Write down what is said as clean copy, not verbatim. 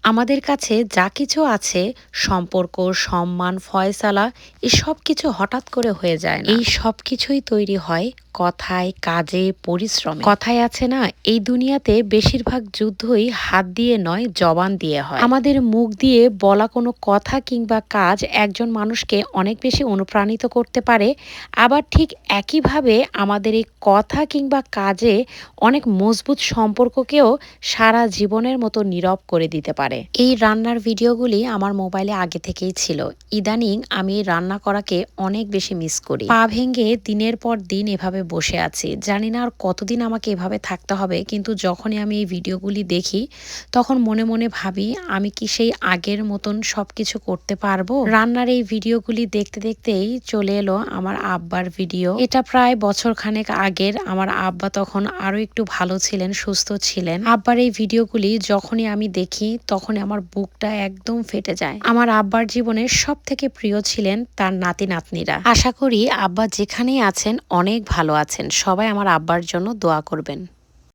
আমাদের কাছে যা কিছু আছে সম্পর্ক, সম্মান, ফয়সালা এই সব কিছু হঠাৎ করে হয়ে যায় না। এই সব কিছুই তৈরি হয় কথায়, কাজে, পরিশ্রমে। কথায় আছে না, এই দুনিয়াতে বেশিরভাগ যুদ্ধই হাত দিয়ে নয়, জবান দিয়ে হয়। আমাদের মুখ দিয়ে বলা কোনো কথা কিংবা কাজ একজন মানুষকে অনেক বেশি অনুপ্রাণিত করতে পারে, আবার ঠিক একইভাবে আমাদের এই কথা কিংবা কাজে অনেক মজবুত সম্পর্ককেও সারা জীবনের মতো নীরব করে দিতে পারে। এই রান্নার ভিডিওগুলি আমার মোবাইলে আগে থেকেই ছিল। ইদানিং আমি রান্না করাকে অনেক বেশি মিস করি। পা ভেঙে দিনের পর দিন এভাবে বসে আছি, জানি না আর কতদিন আমাকে এভাবে থাকতে হবে। কিন্তু যখনই আমি এই ভিডিওগুলি দেখি তখন মনে মনে ভাবি, আমি কি সেই আগের মতন সবকিছু করতে পারবো? রান্নার এই ভিডিওগুলি দেখতে দেখতেই চলে এলো আমার আব্বার ভিডিও। এটা প্রায় বছর খানেক আগের। আমার আব্বা তখন আরো একটু ভালো ছিলেন, সুস্থ ছিলেন। আব্বার এই ভিডিওগুলি যখনই আমি দেখি তখনই আমার বুকটা একদম ফেটে যায়। আমার আব্বার জীবনের সব থেকে প্রিয় ছিলেন তার নাতি নাতনিরা। আশা করি আব্বা যেখানেই আছেন অনেক ভালো আছেন। সবাই আমার আব্বার জন্য দোয়া করবেন।